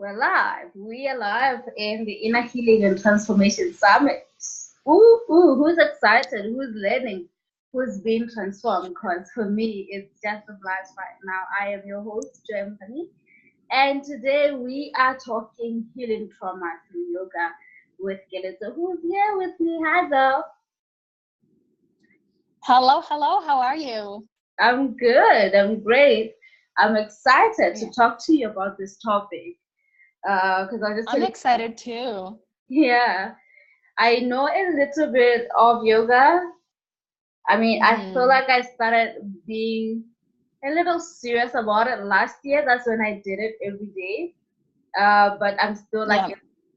We're live. We are live in the Inner Healing and Transformation Summit. Ooh, who's excited? Who's learning? Who's being transformed? Because for me, it's just a blast right now. I am your host, Joy, and today we are talking healing trauma through yoga with Keletso, who's here with me. Hi, though. Hello. How are you? I'm good. I'm great. I'm excited to Yeah. talk to you about this topic. Because I just I'm tell excited too. yeah, I know a little bit of yoga. I mean, I feel Hmm. like I started being a little serious about it last year. That's when I did it every day. But I'm still like Yeah.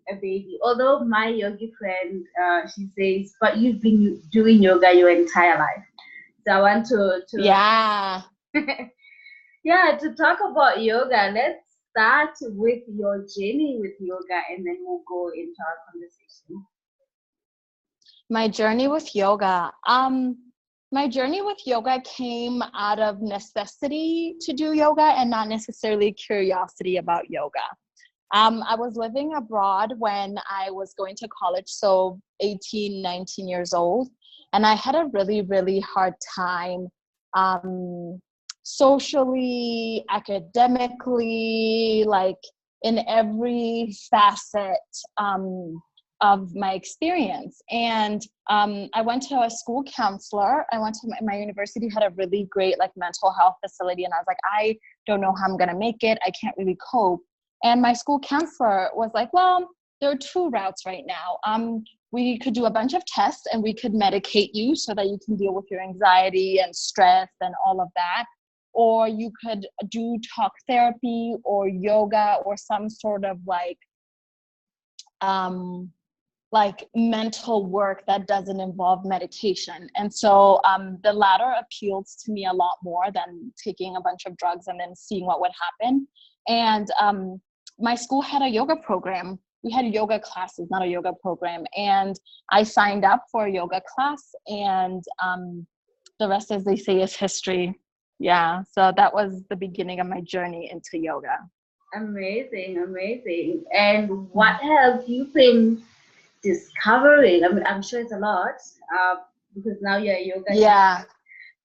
a baby. Although my yogi friend, she says, but you've been doing yoga your entire life. So I want to Yeah. yeah, to talk about yoga. Let's start with your journey with yoga, and then we'll go into our conversation. My journey with yoga. My journey with yoga came out of necessity to do yoga and not necessarily curiosity about yoga. I was living abroad when I was going to college, so 18, 19 years old, and I had a really, really hard time um, socially, academically, like in every facet of my experience. And I went to a school counselor. I went to my university had a really great like mental health facility, and I was like, I don't know how I'm gonna make it. I can't really cope. And my school counselor was like, well, there are two routes right now. We could do a bunch of tests and we could medicate you so that you can deal with your anxiety and stress and all of that. Or you could do talk therapy or yoga or some sort of um, mental work that doesn't involve medication. And so the latter appeals to me a lot more than taking a bunch of drugs and then seeing what would happen. And my school had a yoga program. We had yoga classes, not a yoga program. And I signed up for a yoga class, and the rest, as they say, is history. Yeah. So that was the beginning of my journey into yoga. Amazing, amazing. And what have you been discovering? I mean, I'm sure it's a lot, uh, because now you're a yoga teacher. Yeah.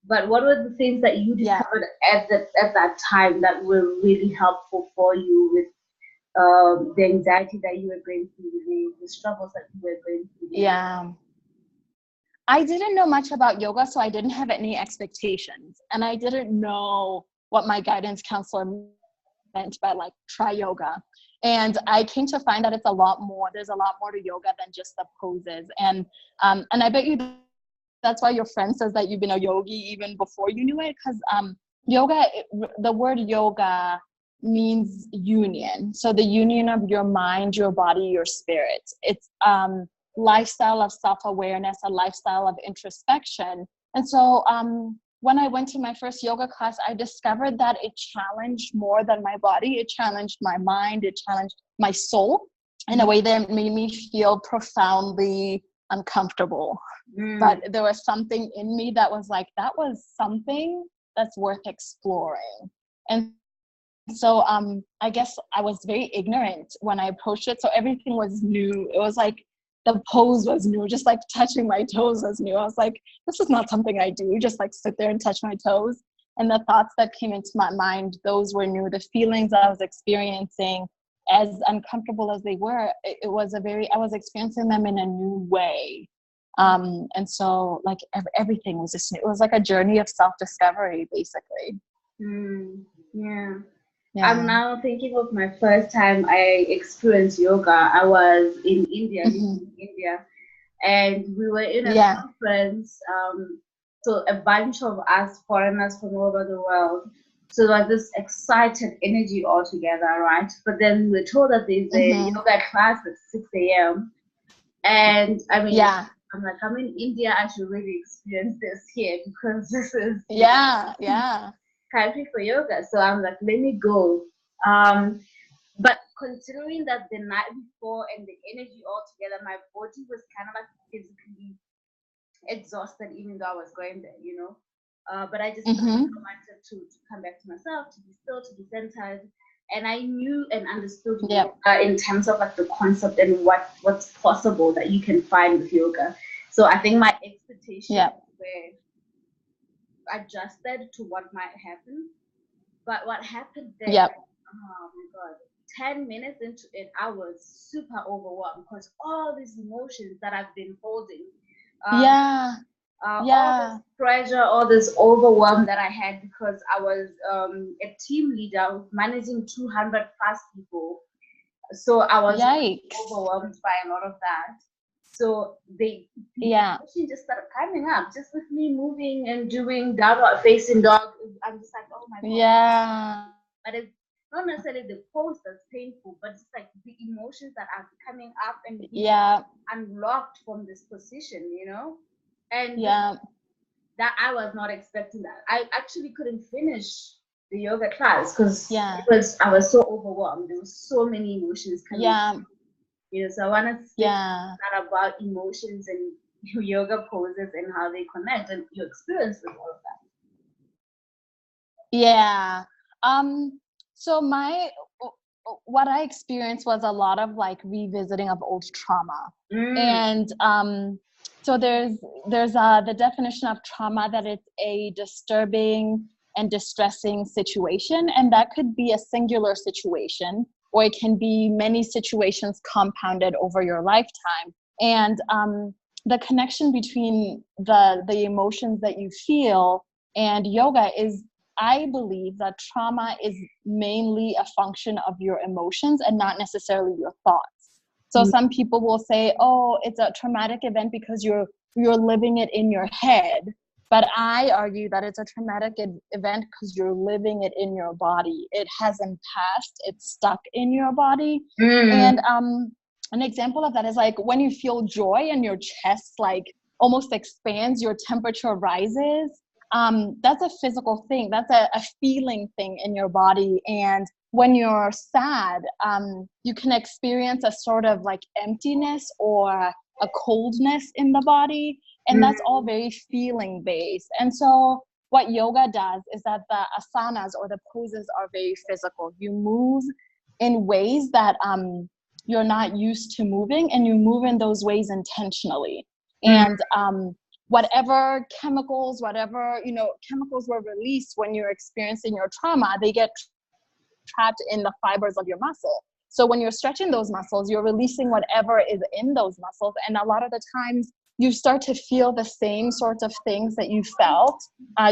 But what were the things that you Yeah. discovered at that time that were really helpful for you with the anxiety that you were going through, the struggles that you were going through? Yeah. I didn't know much about yoga, so I didn't have any expectations. And I didn't know what my guidance counselor meant by like try yoga. And I came to find that it's a lot more. There's a lot more to yoga than just the poses. And I bet you that's why your friend says that you've been a yogi even before you knew it, because yoga, the word yoga means union. So the union of your mind, your body, your spirit. It's lifestyle of self-awareness, a lifestyle of introspection. And so when I went to my first yoga class, I discovered that it challenged more than my body. It challenged my mind. It challenged my soul in a way that made me feel profoundly uncomfortable. Mm, But there was something in me that was like, that was something that's worth exploring. And so I guess I was very ignorant when I approached it. So everything was new. It was like the pose was new, just like touching my toes was new. I was like, this is not something I do, just like sit there and touch my toes. And the thoughts that came into my mind, those were new. The feelings I was experiencing, as uncomfortable as they were, it was I was experiencing them in a new way. And so like everything was just new. It was like a journey of self-discovery, basically. mm, yeah. I'm Yeah. now thinking of my first time I experienced yoga. I was in India, living Hmm. in India, and we were in a Yeah. conference. So a bunch of us foreigners from all over the world. So there was this excited energy all together, right? But then we were told that there's a Hmm. yoga class at 6 a.m. And I mean, Yeah. I'm like, I'm in India, I should really experience this here because this is, Yeah. Yeah. country for yoga. So I'm like, let me go. Um, but considering that the night before and the energy all together, my body was kind of like physically exhausted, even though I was going there, you know. But I just Hmm. wanted to come back to myself, to be still, to be centered. and I knew and understood Yep. yoga in terms of like the concept and what's possible that you can find with yoga. So I think my expectations Yep. were adjusted to what might happen. But what happened there, Yep. oh my God, 10 minutes into it, I was super overwhelmed because all these emotions that I've been holding, Yeah. all this Yeah. pressure, all this overwhelm that I had because I was a team leader managing 200 plus people. So I was Yikes. overwhelmed by a lot of that. So the Yeah. emotion just started coming up, just with me moving and doing downward facing dog. I'm just like, oh my God. Yeah. But it's not necessarily the pose that's painful, but it's like the emotions that are coming up and being Yeah. unlocked from this position, you know? And Yeah. that I was not expecting that. I actually couldn't finish the yoga class because Yeah. I was so overwhelmed. There were so many emotions coming. Yeah. You know, so I want to say Yeah. that about emotions and yoga poses and how they connect and your experience with all of that. Yeah. So what I experienced was a lot of like revisiting of old trauma. And so there's the definition of trauma, that it's a disturbing and distressing situation, and that could be a singular situation, or it can be many situations compounded over your lifetime. And the connection between the emotions that you feel and yoga is, I believe that trauma is mainly a function of your emotions and not necessarily your thoughts. So some people will say, oh, it's a traumatic event because you're living it in your head. But I argue that it's a traumatic event because you're living it in your body. It hasn't passed, it's stuck in your body. And an example of that is like when you feel joy and your chest like almost expands, your temperature rises. That's a physical thing. That's a feeling thing in your body. And when you're sad, you can experience a sort of like emptiness or a coldness in the body. And that's all very feeling based. And so what yoga does is that the asanas or the poses are very physical. You move in ways that you're not used to moving, and you move in those ways intentionally. And whatever chemicals were released when you're experiencing your trauma, they get trapped in the fibers of your muscle. So when you're stretching those muscles, you're releasing whatever is in those muscles. And a lot of the times you start to feel the same sorts of things that you felt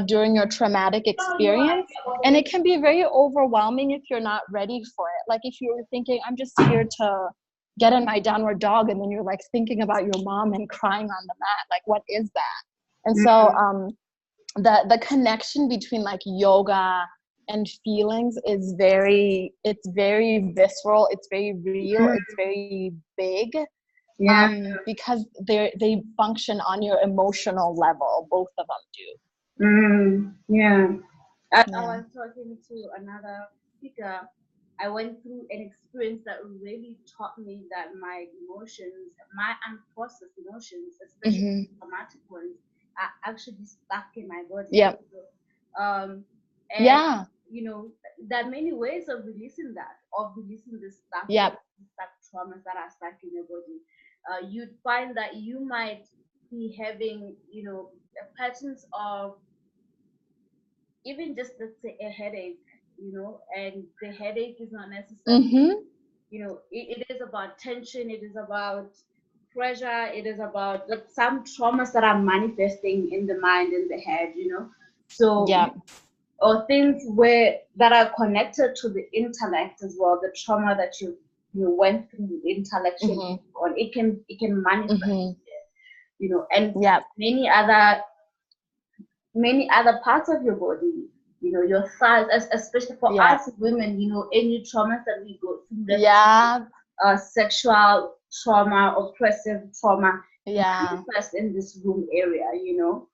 during your traumatic experience. And it can be very overwhelming if you're not ready for it. Like if you're thinking, I'm just here to get in my downward dog, and then you're like thinking about your mom and crying on the mat, like what is that? And so the connection between like yoga and feelings is very visceral, it's very real, it's very big, because they function on your emotional level. Both of them do. I was talking to another speaker. I went through an experience that really taught me that my emotions, my unprocessed emotions, especially traumatic ones, are actually stuck in my body. Yep. And you know, there are many ways of releasing this stuff, stuck traumas that are stuck in your body. You'd find that you might be having, you know, patterns of even just, let's say, a headache, you know, and the headache is not necessarily, you know, it is about tension, it is about pressure, it is about like some traumas that are manifesting in the mind and the head, you know. So or things that are connected to the intellect as well, the trauma that you went through intellectually, or it can manifest, you know, and many other parts of your body, you know, your thighs, especially for us women, you know, any traumas that we go through, sexual trauma, oppressive trauma, manifest in this womb area, you know.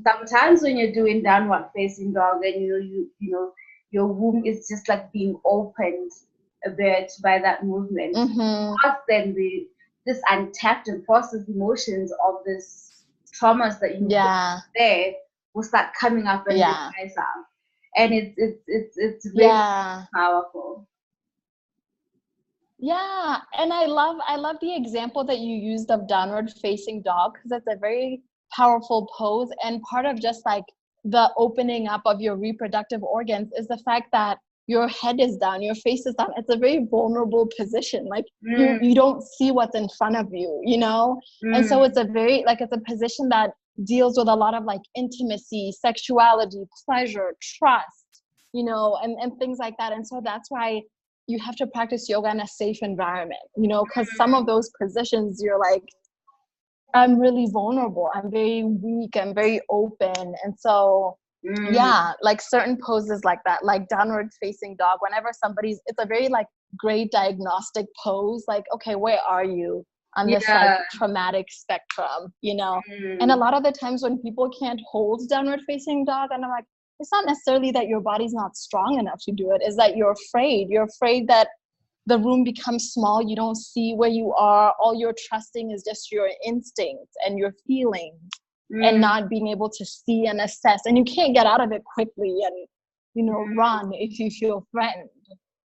Sometimes when you're doing downward facing dog, and you know your womb is just like being opened a bit by that movement. But then this untapped and processed emotions of this traumas that you there will start coming up and rise up. and it's very Yeah. powerful. Yeah, and I love the example that you used of downward facing dog because it's a very powerful pose, and part of just like the opening up of your reproductive organs is the fact that your head is down, your face is down. It's a very vulnerable position. Like Mm, you don't see what's in front of you, you know? And so mm, it's a very like it's a position that deals with a lot of like intimacy, sexuality, pleasure, trust, you know, and things like that. And so that's why you have to practice yoga in a safe environment, you know, because some of those positions you're like, I'm really vulnerable, I'm very weak, I'm very open. And so, mm. yeah, like certain poses like that, like downward facing dog, whenever somebody's, it's a very like great diagnostic pose. Like, okay, where are you on this like Yeah. traumatic spectrum, you know? And a Mm. lot of the times when people can't hold downward facing dog, and I'm like, it's not necessarily that your body's not strong enough to do it, is that you're afraid. You're afraid that the room becomes small, you don't see where you are, all you're trusting is just your instincts and your feelings, and Mm. not being able to see and assess, and you can't get out of it quickly and, you know, run if you feel threatened.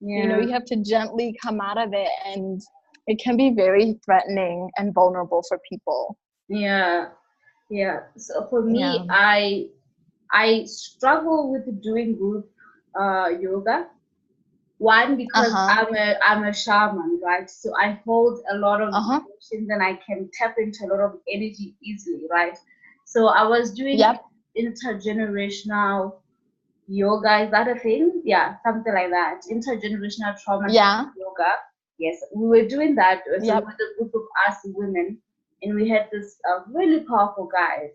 You know, Yeah. you have to gently come out of it, and it can be very threatening and vulnerable for people. Yeah. Yeah. So for Yeah. me, I struggle with doing group yoga. One, because Uh-huh. I'm a shaman, right? So I hold a lot of Uh-huh. emotions and I can tap into a lot of energy easily, right? So I was doing Yep. intergenerational yoga. Is that a thing? Yeah, something like that. Intergenerational trauma Yeah. yoga. Yes, we were doing that. So we Yep. were a group of us women, and we had this really powerful guide,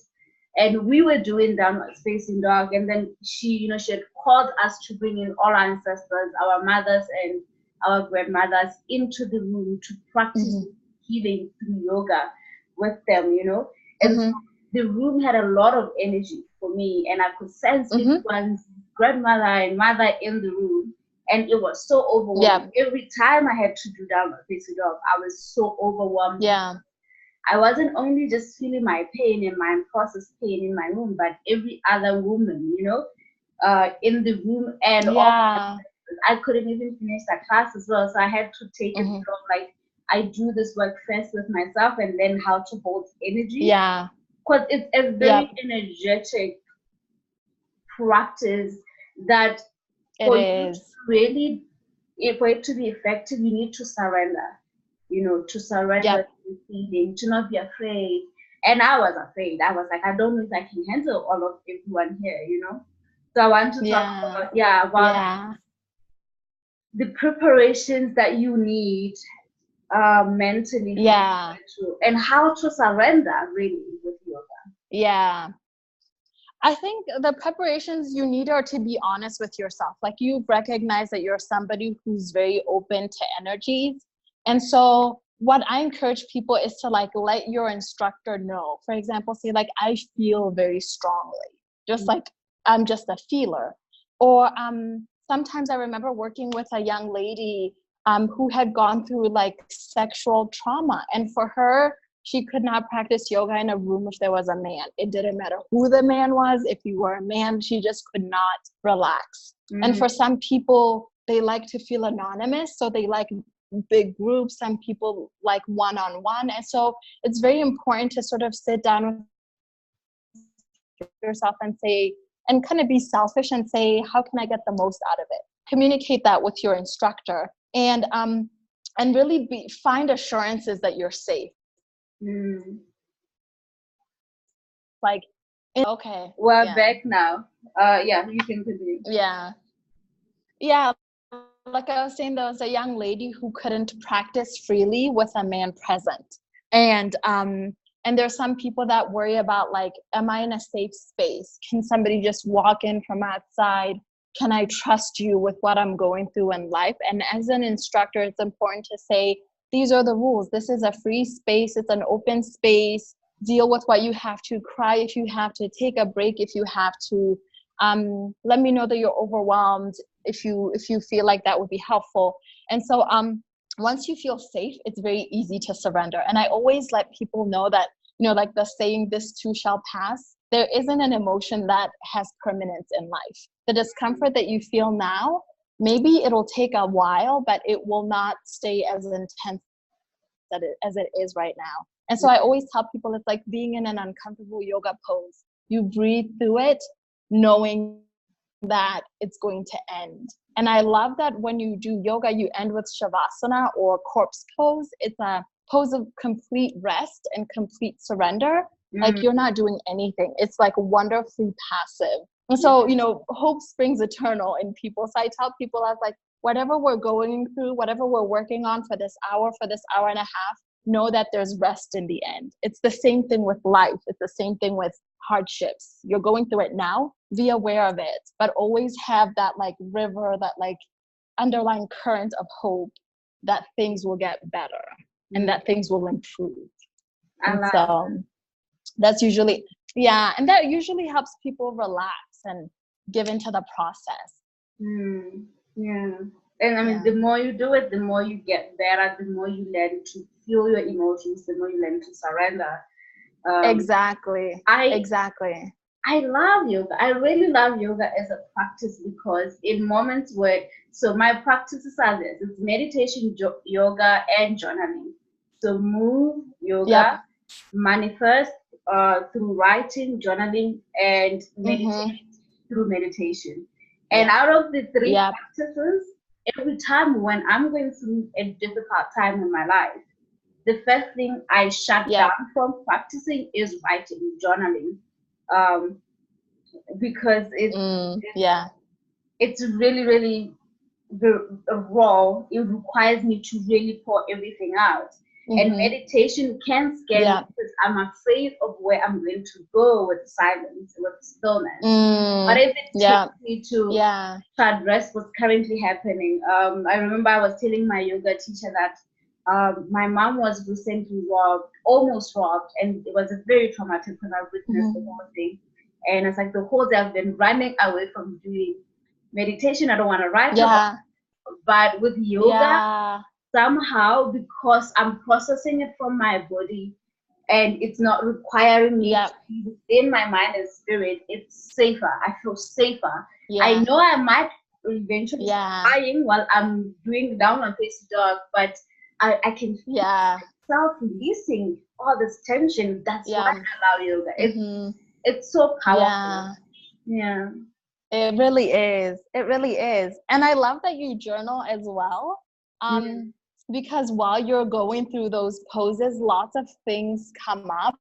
and we were doing downward facing dog. And then she had called us to bring in all our ancestors, our mothers and our grandmothers, into the room to practice Mm-hmm. healing through yoga with them. And so Mm-hmm. the room had a lot of energy for me, and I could sense Mm-hmm. everyone's grandmother and mother in the room, and it was so overwhelming. Yep. Every time I had to do downward facing dog, I was so overwhelmed. Yeah. I wasn't only just feeling my pain and my processed pain in my room, but every other woman, in the room, and all Yeah. I couldn't even finish that class as well. So I had to take it Mm-hmm. from like I do this work first with myself and then how to hold energy. Yeah. Because it's a Yep. very energetic practice that It for you to is. really, for it to be effective, you need to surrender, to surrender Yep. to the feeling, to not be afraid. And I was afraid. I was like, I don't know if I can handle all of everyone here. So I want to talk Yeah. about, yeah, about Yeah. the preparations that you need mentally for Yeah. yoga and how to surrender really with yoga. Yeah. I think the preparations you need are to be honest with yourself. Like you recognize that you're somebody who's very open to energies. And so what I encourage people is to like let your instructor know. For example, say like I feel very strongly. Just like I'm just a feeler. Or sometimes I remember working with a young lady who had gone through like sexual trauma. And for her, she could not practice yoga in a room if there was a man. It didn't matter who the man was. If you were a man, she just could not relax. And Mm, for some people, they like to feel anonymous. So they like big groups. Some people like one-on-one. And so it's very important to sort of sit down with yourself and say, and kind of be selfish and say, how can I get the most out of it? Communicate that with your instructor, and really find assurances that you're safe. mm. Like, okay, We're yeah, back now. Yeah, you can continue. yeah, yeah. Like I was saying, there was a young lady who couldn't practice freely with a man present, and there's some people that worry about like, am I in a safe space? Can somebody just walk in from outside? Can I trust you with what I'm going through in life? And as an instructor, it's important to say, these are the rules. This is a free space. It's an open space. Deal with what you have to. Cry if you have to. Take a break if you have to. Let me know that you're overwhelmed if you feel like that would be helpful. And so once you feel safe, it's very easy to surrender. And I always let people know that, like the saying, this too shall pass. there isn't an emotion that has permanence in life. The discomfort that you feel now, maybe it'll take a while, but it will not stay as intense as it is right now. And so I always tell people it's like being in an uncomfortable yoga pose. You breathe through it, knowing that it's going to end. And I love that when you do yoga, you end with shavasana or corpse pose. It's a pose of complete rest and complete surrender. Like you're not doing anything. It's like wonderfully passive. And so, you know, hope springs eternal in people. So I tell people, I was like, whatever we're going through, whatever we're working on for this hour and a half, know that there's rest in the end. It's the same thing with life. It's the same thing with hardships. You're going through it now, be aware of it, but always have that like river, that like underlying current of hope that things will get better and that things will improve. And so that's usually, and that usually helps people relax and give into the process. Yeah. And I mean, the more you do it, the more you get better, the more you learn to feel your emotions, the more you learn to surrender. Exactly. I love yoga. I really love yoga as a practice because in moments where, so my practices are this, it's meditation, yoga, and journaling. So move, yoga, manifest through writing, journaling, and meditate through meditation. And out of the three practices, every time when I'm going through a difficult time in my life, the first thing I shut down from practicing is writing, journaling, because it's really, really raw. It requires me to really pour everything out. And meditation can scare me because I'm afraid of where I'm going to go with silence, with stillness. But if it takes me to address what's currently happening, I remember I was telling my yoga teacher that my mom was recently robbed, almost robbed, and it was a very traumatic because I witnessed the whole thing. And it's like the whole day I've been running away from doing meditation. I don't want to write about it. But with yoga, somehow, because I'm processing it from my body and it's not requiring me to be within my mind and spirit, it's safer. I feel safer. I know I might eventually crying while I'm doing the downward facing dog, but I can feel myself releasing all this tension. That's why I love yoga. It's so powerful. Yeah. It really is. It really is. And I love that you journal as well. Because while you're going through those poses, lots of things come up.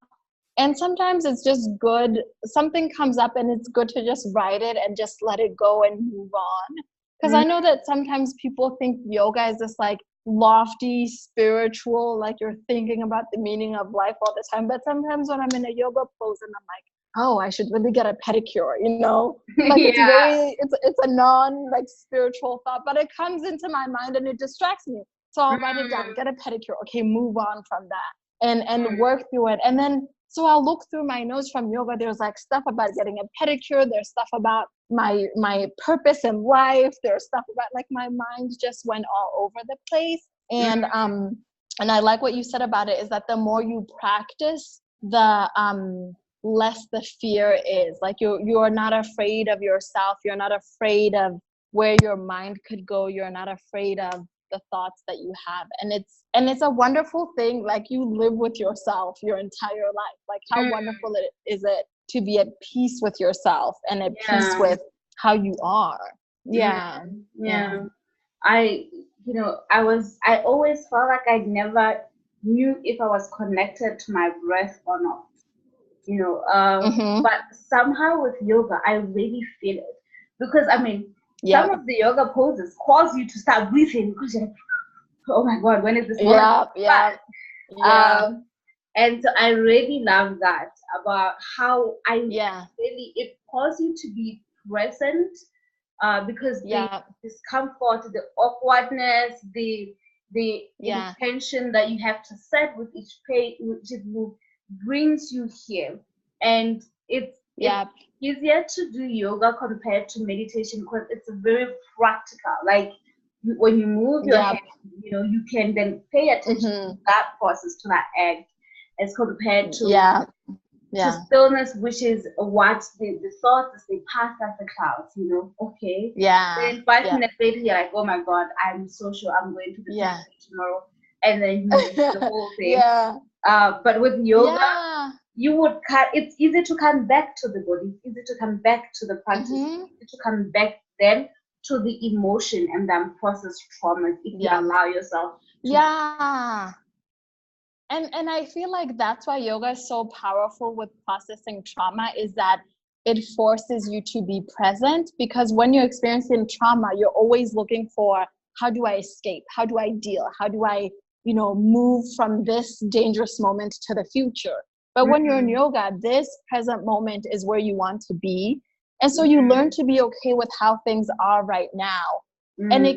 And sometimes it's just good. Something comes up and it's good to just write it and just let it go and move on. Because I know that sometimes people think yoga is this like lofty, spiritual, like you're thinking about the meaning of life all the time. But sometimes when I'm in a yoga pose and I'm like, oh, I should really get a pedicure, you know? Like it's a non like spiritual thought, but it comes into my mind and it distracts me. So I'll write it down, get a pedicure. Okay, move on from that and work through it. And then so I'll look through my notes from yoga. There's like stuff about getting a pedicure. There's stuff about my purpose in life. There's stuff about like my mind just went all over the place. And I like what you said about it is that the more you practice, the less the fear is. Like you're not afraid of yourself. You're not afraid of where your mind could go. You're not afraid of the thoughts that you have. And it's a wonderful thing. Like you live with yourself your entire life. Like how wonderful is it to be at peace with yourself and at peace with how you are. I always felt like I never knew if I was connected to my breath or not. But somehow with yoga, I really feel it because I mean, some of the yoga poses cause you to start breathing because you're like, oh my God, when is this? And so I really love that about how it calls you to be present because the discomfort, the awkwardness, the intention that you have to set with each move brings you here. And it's easier to do yoga compared to meditation because it's very practical. Like when you move your head, you can then pay attention to that process, to that act, as compared to to Yeah. stillness, which is what the thoughts, they pass as the clouds, okay. Yeah. Then 5 minutes Yeah. later, you're like, oh my God, I'm so sure I'm going to the Yeah. temple tomorrow. And then you miss the whole thing. Yeah. But with yoga, Yeah. you would it's easy to come back to the body, it's easy to come back to the practice, Mm-hmm. it's easy to come back then to the emotion and then process traumas if you Yeah. allow yourself to. Yeah. And I feel like that's why yoga is so powerful with processing trauma, is that it forces you to be present, because when you're experiencing trauma, you're always looking for, how do I escape? How do I deal? How do I, move from this dangerous moment to the future? But when you're in yoga, this present moment is where you want to be. And so you learn to be okay with how things are right now. And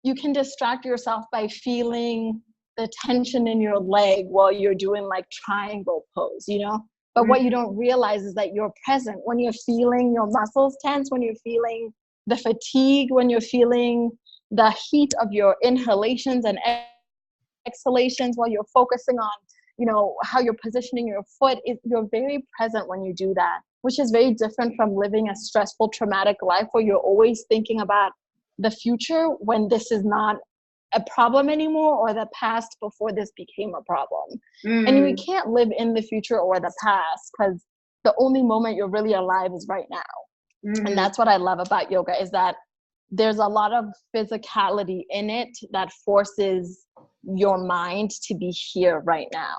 you can distract yourself by feeling the tension in your leg while you're doing like triangle pose, But what you don't realize is that you're present when you're feeling your muscles tense, when you're feeling the fatigue, when you're feeling the heat of your inhalations and exhalations, while you're focusing on, how you're positioning your foot. You're very present when you do that, which is very different from living a stressful, traumatic life where you're always thinking about the future when this is not a problem anymore, or the past before this became a problem. And we can't live in the future or the past, because the only moment you're really alive is right now. And that's what I love about yoga, is that there's a lot of physicality in it that forces your mind to be here right now.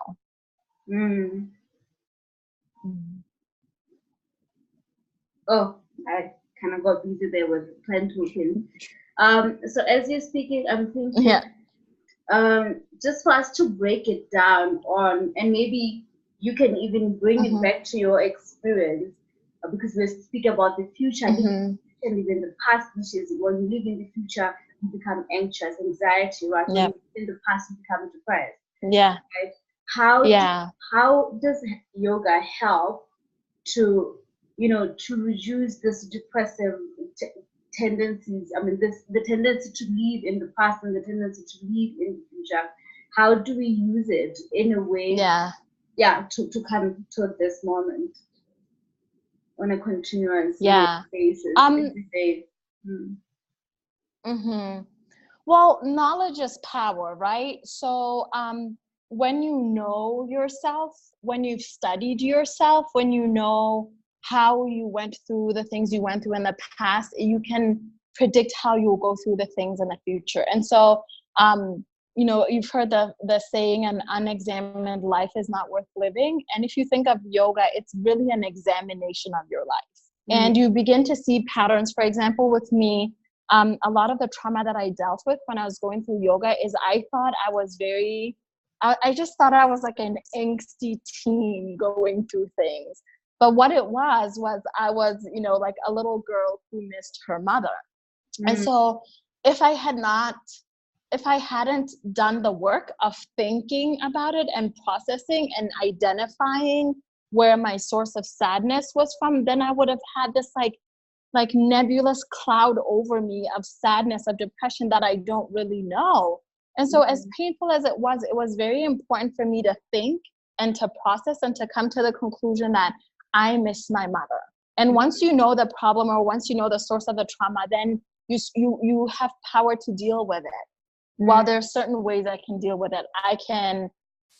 Oh, I kind of got busy there with trying to open. So as you're speaking, I'm thinking, just for us to break it down on, and maybe you can even bring it back to your experience, because we speak about the future, and even the past, which is when you live in the future, you become anxious, anxiety, right? When you live in the past, you become depressed. Yeah. Right? How does yoga help to, to reduce this depressive tendencies? I mean, the tendency to live in the past and the tendency to live in the future. How do we use it in a way, to come to this moment on a continuous basis every day? Well, knowledge is power, right? So when you know yourself, when you've studied yourself, when you know how you went through the things you went through in the past, you can predict how you'll go through the things in the future. And so, you've heard the saying, an unexamined life is not worth living. And if you think of yoga, it's really an examination of your life. And you begin to see patterns. For example, with me, a lot of the trauma that I dealt with when I was going through yoga is I thought I was I just thought I was like an angsty teen going through things. But what it was I was, like a little girl who missed her mother. And so if I hadn't done the work of thinking about it and processing and identifying where my source of sadness was from, then I would have had this like nebulous cloud over me of sadness, of depression that I don't really know. And so as painful as it was very important for me to think and to process and to come to the conclusion that I miss my mother. And once you know the problem, or once you know the source of the trauma, then you have power to deal with it. While there are certain ways I can deal with it. I can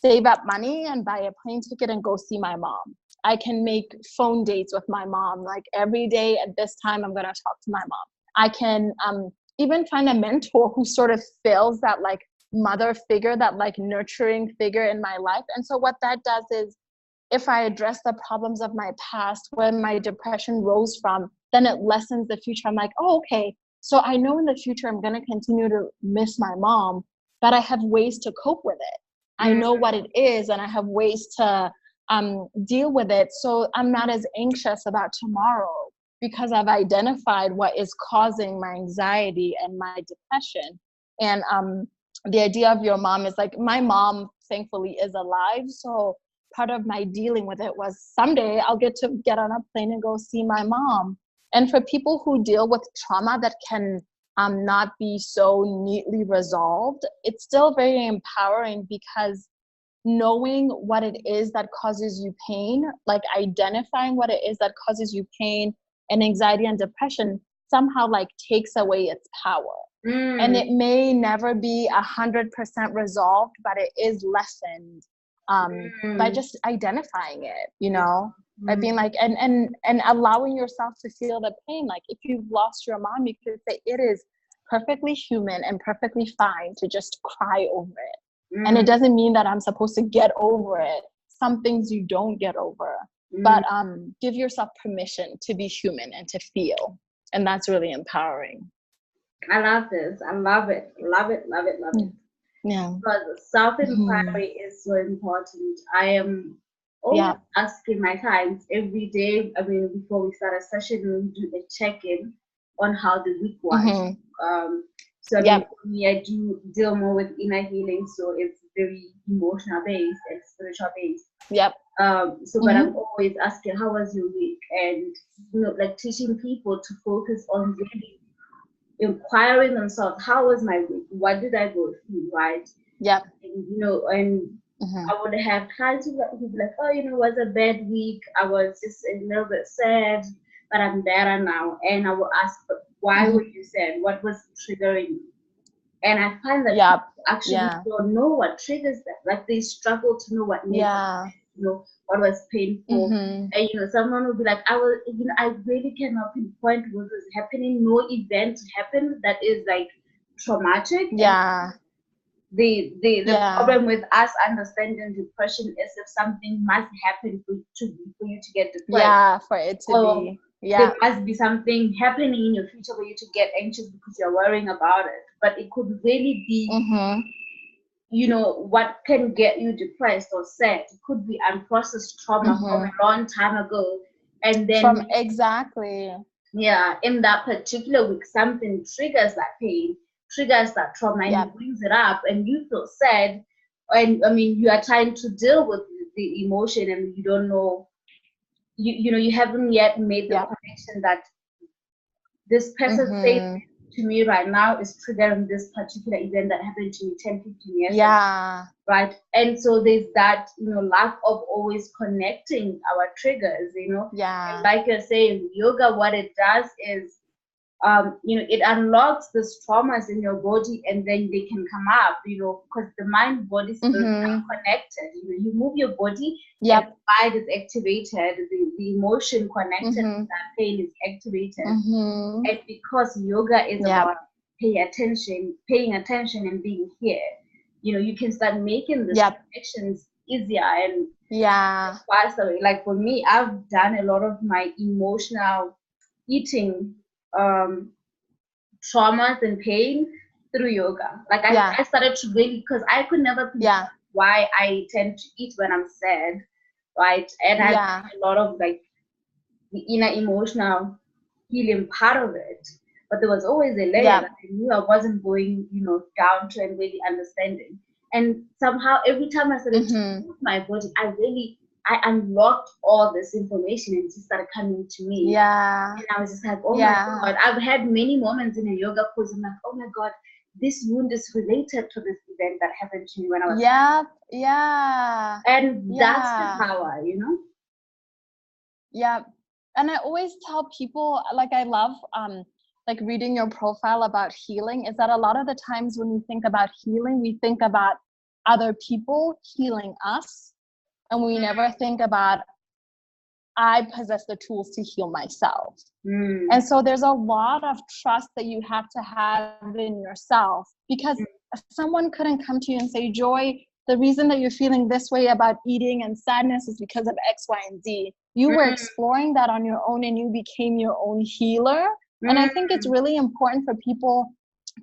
save up money and buy a plane ticket and go see my mom. I can make phone dates with my mom. Like every day at this time, I'm going to talk to my mom. I can even find a mentor who sort of fills that like mother figure, that like nurturing figure in my life. And so what that does is, if I address the problems of my past, where my depression rose from, then it lessens the future. I'm like, oh, okay. So I know in the future I'm going to continue to miss my mom, but I have ways to cope with it. I know what it is, and I have ways to deal with it. So I'm not as anxious about tomorrow, because I've identified what is causing my anxiety and my depression. And the idea of your mom is like, my mom thankfully is alive. So part of my dealing with it was, someday I'll get to get on a plane and go see my mom. And for people who deal with trauma that can not be so neatly resolved, it's still very empowering, because knowing what it is that causes you pain, like identifying what it is that causes you pain and anxiety and depression somehow like takes away its power. And it may never be 100% resolved, but it is lessened by just identifying it, you know, by being like, and allowing yourself to feel the pain. Like if you've lost your mom, you could say it is perfectly human and perfectly fine to just cry over it. And it doesn't mean that I'm supposed to get over it. Some things you don't get over, but give yourself permission to be human and to feel. And that's really empowering. I love this. I love it. Love it. Love it. Love it. Yeah. Because self-inquiry is so important. I am always asking my clients every day. I mean, before we start a session, we do a check-in on how the week was. So I mean, for me, I do deal more with inner healing, so it's very emotional based and spiritual based. But I'm always asking, how was your week? And you know, like teaching people to focus on really inquiring themselves, how was my week? What did I go through, right? And, you know, and I would have clients who would be like, oh, you know, it was a bad week. I was just a little bit sad, but I'm better now. And I will ask, why were you sad? What was triggering you? And I find that people actually don't know what triggers them. Like they struggle to know what makes them, you know, what was painful. And you know, someone will be like, I really cannot pinpoint what was happening. No event happened that is like traumatic. The problem with us understanding depression is if something must happen for you to get depressed. For it to be. There must be something happening in your future for you to get anxious because you're worrying about it. But it could really be, you know, what can get you depressed or sad. It could be unprocessed trauma from a long time ago. And then in that particular week, something triggers that pain, triggers that trauma, and brings it up, and you feel sad. And I mean, you are trying to deal with the emotion, and you don't know. You know, you haven't yet made the connection that this person saying to me right now is triggering this particular event that happened to me 10, 15 years ago. Right. And so there's that, you know, lack of always connecting our triggers, you know. And like you're saying, yoga, what it does is, you know, it unlocks these traumas in your body, and then they can come up, you know, because the mind, body, spirit are connected. You know, you move your body, and the mind is activated, the emotion connected to that pain is activated. And because yoga is about paying attention and being here, you know, you can start making these connections easier and faster. Like for me, I've done a lot of my emotional eating traumas and pain through yoga. Like I started to really, because I could never pinpoint why I tend to eat when I'm sad, right? And I had a lot of like the inner emotional healing part of it, but there was always a layer that I knew I wasn't going, you know, down to and really understanding. And somehow every time I started to move my body, I unlocked all this information and it just started coming to me. And I was just like, oh my God. I've had many moments in a yoga pose. I'm like, oh my God, this wound is related to this event that happened to me when I was And that's the power, you know? And I always tell people, like I love like reading your profile about healing, is that a lot of the times when we think about healing, we think about other people healing us. And we never think about, I possess the tools to heal myself. And so there's a lot of trust that you have to have in yourself, because someone couldn't come to you and say, Joy, the reason that you're feeling this way about eating and sadness is because of X, Y, and Z. You were exploring that on your own and you became your own healer. And I think it's really important for people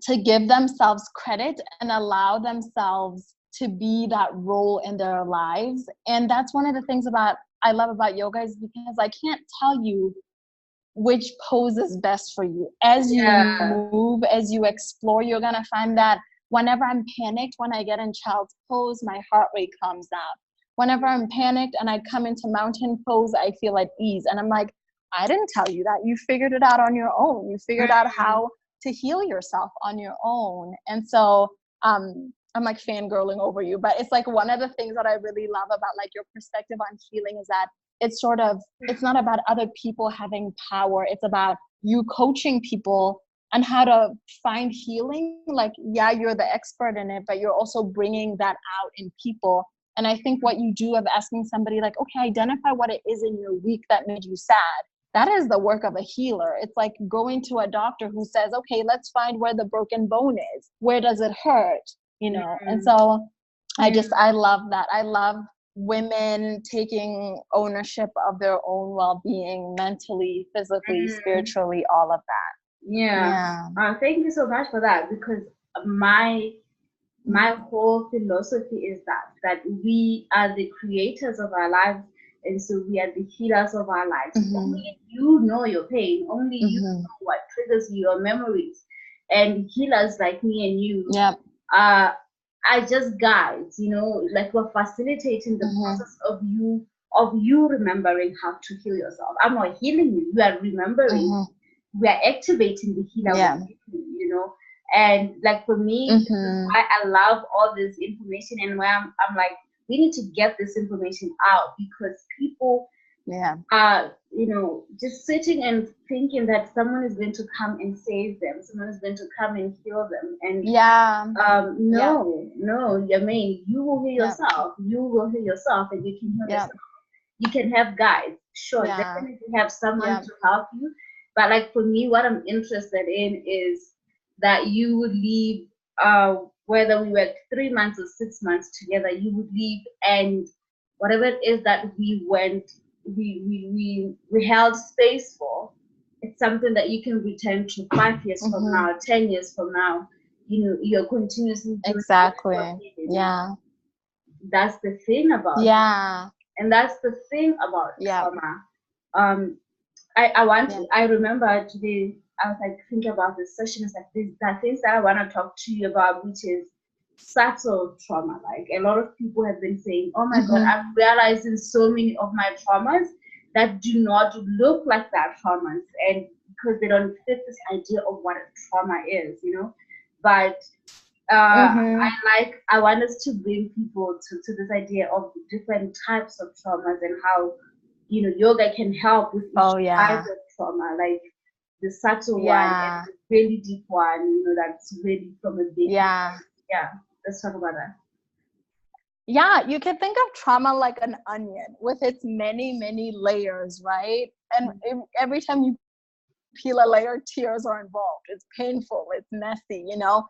to give themselves credit and allow themselves to be that role in their lives. And that's one of the things I love about yoga, is because I can't tell you which pose is best for you. As you move, as you explore, you're going to find that whenever I'm panicked, when I get in child's pose, my heart rate comes down. Whenever I'm panicked and I come into mountain pose, I feel at ease. And I'm like, I didn't tell you that. You figured it out on your own. You figured out how to heal yourself on your own. And so I'm like fangirling over you, but it's like one of the things that I really love about like your perspective on healing is that it's not about other people having power. It's about you coaching people on how to find healing. Like, yeah, you're the expert in it, but you're also bringing that out in people. And I think what you do of asking somebody like, okay, identify what it is in your week that made you sad. That is the work of a healer. It's like going to a doctor who says, okay, let's find where the broken bone is. Where does it hurt? You know? And so I love that. I love women taking ownership of their own well-being, mentally, physically, spiritually, all of that. Yeah. Thank you so much for that, because my whole philosophy is that we are the creators of our lives, and so we are the healers of our lives. Only you know your pain. Only you know what triggers your memories. And healers like me and you are just guides, you know, like we're facilitating the process of you remembering how to heal yourself. I'm not healing you. You are remembering. We are activating the healer within you, you know. And like for me, this is why I love all this information, and why I'm like, we need to get this information out, because people are, you know, just sitting and thinking that someone is going to come and save them, someone is going to come and heal them. And no, I mean, you will heal yourself. You will heal yourself, and you can heal yourself. You can have guides, sure, definitely have someone to help you. But like for me, what I'm interested in is that you would leave, whether we were 3 months or 6 months together, you would leave, and whatever it is that we held space for, it's something that you can return to 5 years from now, 10 years from now. You know, you're continuously doing that's the thing about it. And that's the thing about trauma. I remember today, I was like thinking about this session. It's like there are things that I want to talk to you about, which is subtle trauma. Like a lot of people have been saying, oh my God, I'm realizing so many of my traumas that do not look like that traumas, and because they don't fit this idea of what a trauma is, you know. But I want us to bring people to this idea of different types of traumas, and how, you know, yoga can help with each type of trauma, like the subtle one and the really deep one, you know, that's really from a big let's talk about that. You can think of trauma like an onion with its many layers, right? And every time you peel a layer, tears are involved. It's painful, it's messy, you know.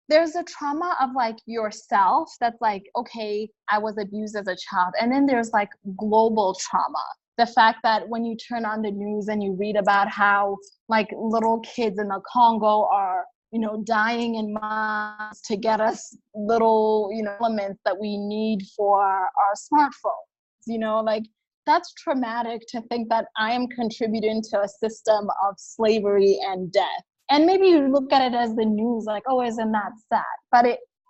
There's a trauma of like yourself that's like, okay, I was abused as a child. And then there's like global trauma. The fact that when you turn on the news and you read about how like little kids in the Congo are, you know, dying in mines to get us little, you know, elements that we need for our smartphones, you know, like that's traumatic to think that I am contributing to a system of slavery and death. And maybe you look at it as the news, like, oh, isn't that sad? But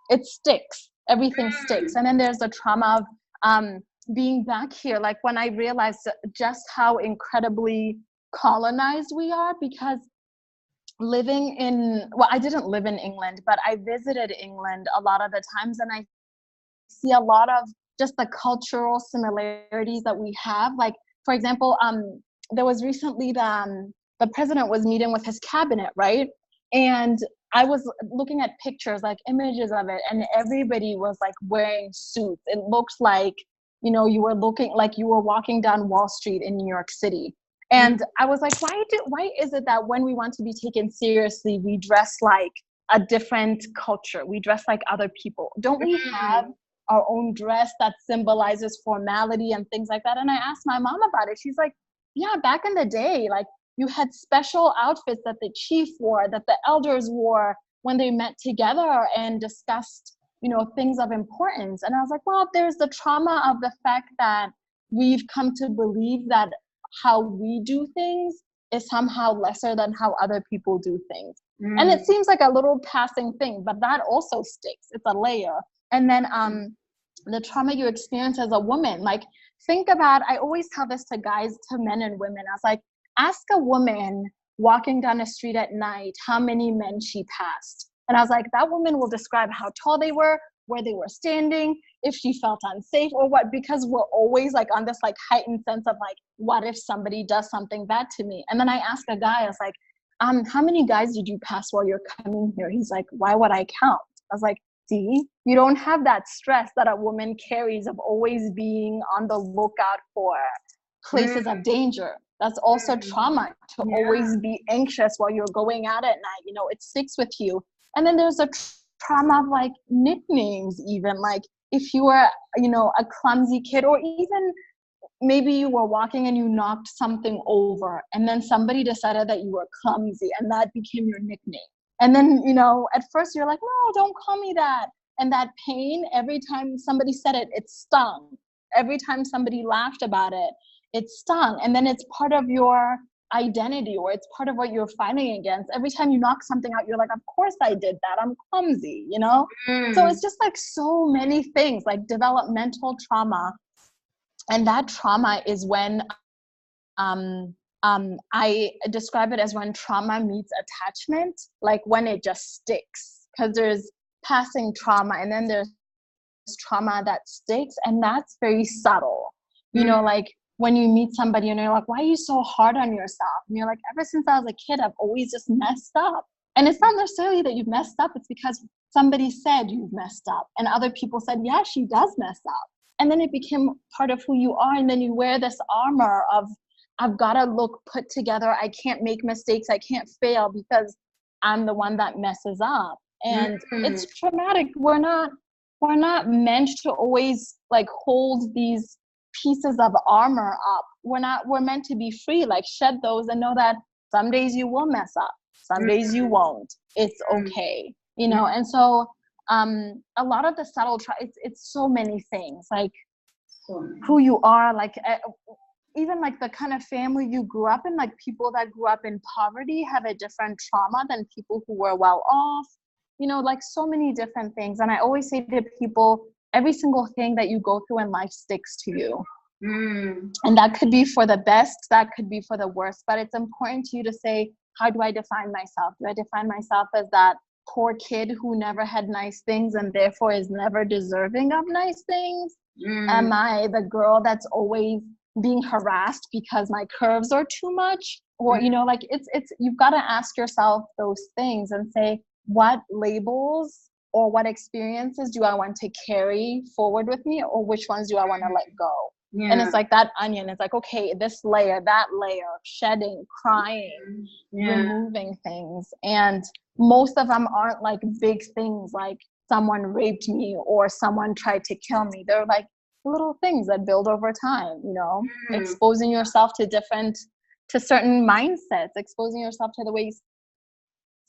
it sticks. Everything sticks. And then there's the trauma of being back here. Like when I realized just how incredibly colonized we are, because I didn't live in England, but I visited England a lot of the times, and I see a lot of just the cultural similarities that we have. Like, for example, there was recently the president was meeting with his cabinet, right? And I was looking at pictures, like images of it, and everybody was like wearing suits. It looked like, you know, you were looking like you were walking down Wall Street in New York City. And I was like, why is it that when we want to be taken seriously, we dress like a different culture? We dress like other people. Don't we have our own dress that symbolizes formality and things like that? And I asked my mom about it. She's like, yeah, back in the day, like you had special outfits that the chief wore, that the elders wore when they met together and discussed, you know, things of importance. And I was like, well, there's the trauma of the fact that we've come to believe that how we do things is somehow lesser than how other people do things. And it seems like a little passing thing, but that also sticks. It's a layer. And then the trauma you experience as a woman, like think about, I always tell this to guys, to men and women. I was like, ask a woman walking down the street at night how many men she passed. And I was like, that woman will describe how tall they were, where they were standing, if she felt unsafe or what, because we're always like on this like heightened sense of like, what if somebody does something bad to me? And then I asked a guy, I was like, how many guys did you pass while you're coming here? He's like, why would I count? I was like, see, you don't have that stress that a woman carries of always being on the lookout for places of danger. That's also trauma, to always be anxious while you're going out at night. You know, it sticks with you. And then there's a trauma of like nicknames, even like if you were, you know, a clumsy kid, or even maybe you were walking and you knocked something over, and then somebody decided that you were clumsy and that became your nickname. And then, you know, at first you're like, no, don't call me that. And that pain, every time somebody said it, it stung. Every time somebody laughed about it, it stung. And then it's part of your identity, or it's part of what you're fighting against. Every time you knock something out, you're like, of course I did that. I'm clumsy, you know? So it's just like so many things, like developmental trauma. And that trauma is when I describe it as when trauma meets attachment, like when it just sticks, because there's passing trauma and then there's trauma that sticks, and that's very subtle. You know, like when you meet somebody and you're like, why are you so hard on yourself? And you're like, ever since I was a kid, I've always just messed up. And it's not necessarily that you've messed up, it's because somebody said you've messed up and other people said, yeah, she does mess up. And then it became part of who you are, and then you wear this armor of, I've got to look put together. I can't make mistakes. I can't fail because I'm the one that messes up. And it's traumatic. We're not meant to always like hold these pieces of armor up. We're meant to be free, like shed those and know that some days you will mess up. Some days you won't. It's okay. You know, and so a lot of the subtle, it's so many things, like who you are, like even like the kind of family you grew up in, like people that grew up in poverty have a different trauma than people who were well off, you know, like so many different things. And I always say to people, every single thing that you go through in life sticks to you. And that could be for the best, that could be for the worst, but it's important to you to say, how do I define myself? Do I define myself as that poor kid who never had nice things and therefore is never deserving of nice things? Am I the girl that's always being harassed because my curves are too much? Or, you know, like it's you've got to ask yourself those things and say, what labels or what experiences do I want to carry forward with me, or which ones do I want to let go? And it's like that onion. It's like, okay, this layer, that layer, shedding, crying, removing things. And most of them aren't like big things like someone raped me or someone tried to kill me. They're like little things that build over time, you know, exposing yourself to certain mindsets, exposing yourself to the ways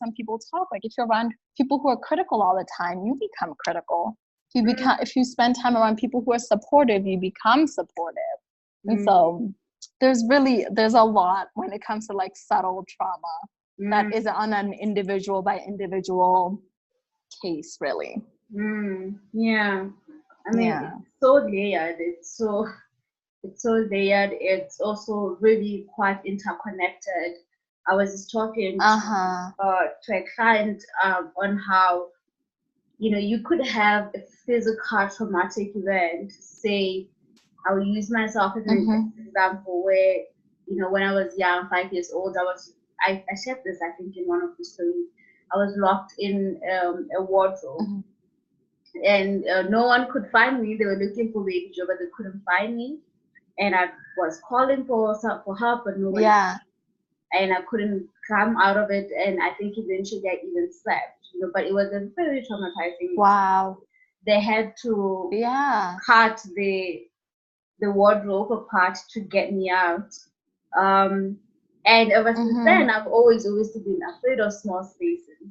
some people talk. Like if you're around people who are critical all the time, you become critical. If you spend time around people who are supportive, you become supportive. And so there's a lot when it comes to like subtle trauma that is on an individual by individual case, really. Yeah. I mean, it's so layered. It's so layered. It's also really quite interconnected. I was just talking to a client on how, you know, you could have a physical traumatic event. Say, I'll use myself as an example where, you know, when I was young, 5 years old, I shared this, I think, in one of the stories. I was locked in a wardrobe. And no one could find me. They were looking for Baby Joe, but they couldn't find me. And I was calling for help, but nobody. And I couldn't come out of it. And I think eventually I even slept. You know, but it was a very traumatizing. Wow. They had to cut the wardrobe apart to get me out. And ever since then, I've always been afraid of small spaces.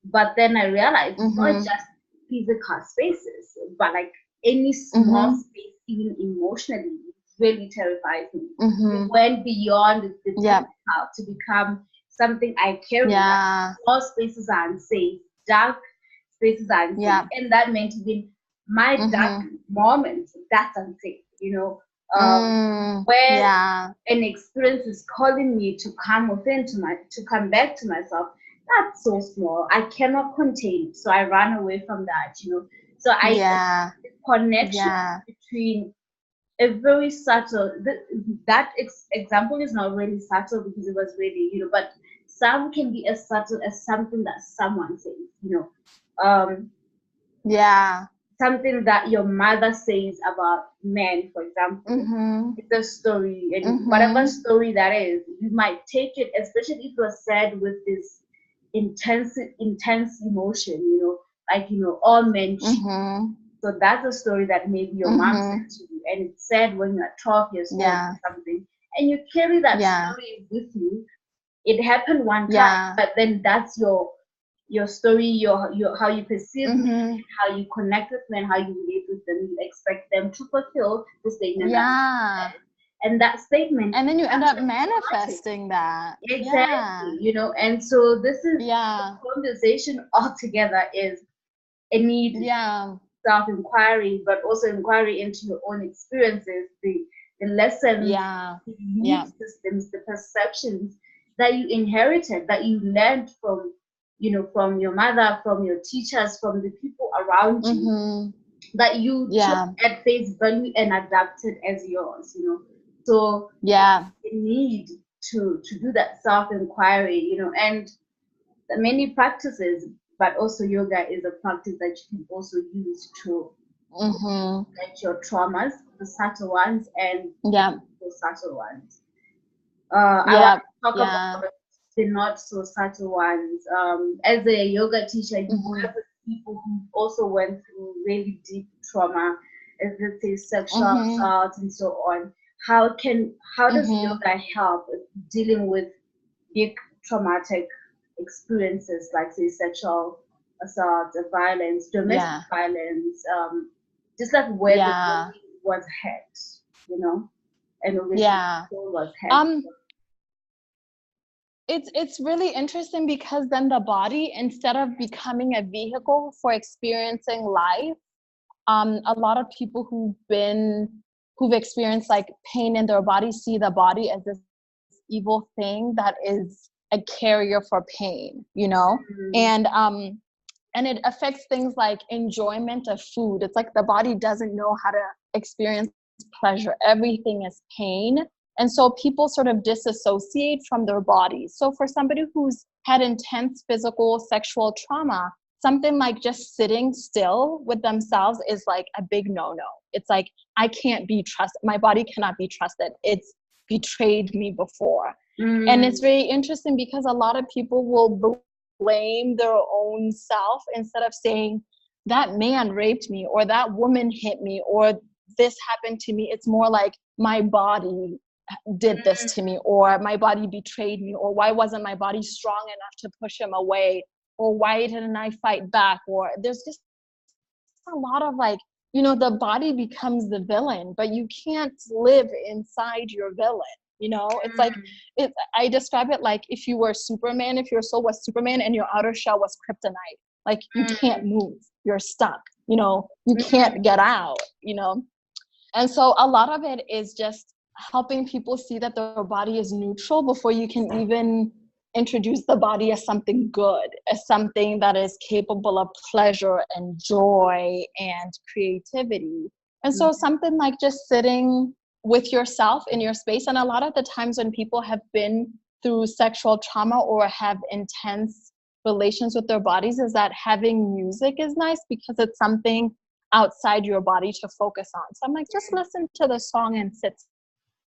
But then I realized it's not just physical spaces, but like any small space, even emotionally, really terrifies me. It went beyond the physical to become something I carry. Small spaces are unsafe, dark spaces are unsafe, and that meant even my dark moments, that's unsafe, you know. Where an experience is calling me to come within, to come back to myself, that's so small. I cannot contain it. So I run away from that. So I Yeah. connection Yeah. between a very subtle that example is not really subtle because it was really, but some can be as subtle as something that someone says, um Yeah. something that your mother says about men, for example. Mhm. It's a story, and whatever Mhm. story that is, you might take it, especially if you're said with this intense emotion, all men cheat. Mhm. So that's a story that maybe your mom said Mhm. to you, and it's said when you're 12 years old Yeah. or something, and you carry that Yeah. story with you. It happened one time, Yeah. but then that's your story, your how you perceive men, Mhm. how you connect with men, how you relate with them. You expect them to fulfill the statement that Yeah. and that statement And then you end becomes up a traumatic. manifesting that. Yeah. Exactly. And so this is the Yeah. conversation altogether is a need Yeah. self-inquiry, but also inquiry into your own experiences, the lessons, Yeah. the belief Yeah. systems, the perceptions that you inherited, that you learned from your mother, from your teachers, from the people around you, Mhm. that you took Yeah. at face value and adapted as yours. So Yeah. you need to do that self-inquiry, and the many practices, but also yoga is a practice that you can also use to Mhm. at your traumas, the subtle ones and Yeah. the subtle ones. I want Yeah. to talk Yeah. about the not so subtle ones. As a yoga teacher, you Mhm. work with people who also went through really deep trauma, as let's say sexual Mhm. assault and so on. How does Mhm. yoga help dealing with big traumatic experiences like say sexual assault, violence, domestic Yeah. violence, just like where the Yeah. body was hurt, you know, and obviously Yeah. the soul was hurt. Um it's really interesting because then the body, instead of becoming a vehicle for experiencing life, a lot of people who've experienced like pain in their body see the body as this evil thing that is a carrier for pain, Mm, and it affects things like enjoyment of food. It's like the body doesn't know how to experience pleasure. Everything is pain. And so people sort of disassociate from their bodies. So for somebody who's had intense physical, sexual trauma, something like just sitting still with themselves is like a big no-no. It's like, I can't be trusted. My body cannot be trusted. It's betrayed me before. And mm, it's very interesting because a lot of people will blame their own self instead of saying, that man raped me, or that woman hit me, or this happened to me. It's more like, my body did this to me, or my body betrayed me, or why wasn't my body strong enough to push him away, or why didn't I fight back? Or there's just a lot of like, the body becomes the villain, but you can't live inside your villain. It's like, mm, I describe it like if you were Superman, if your soul was Superman and your outer shell was kryptonite. Like, you can't mm, move, you're stuck, you can't mm, get out. And so a lot of it is just helping people see that their body is neutral before you can even introduce the body as something good, as something that is capable of pleasure and joy and creativity. And mm, so something like just sitting with yourself in your space. And a lot of the times when people have been through sexual trauma or have intense relations with their bodies, is that having music is nice because it's something outside your body to focus on. So I'm like, just listen to the song and sit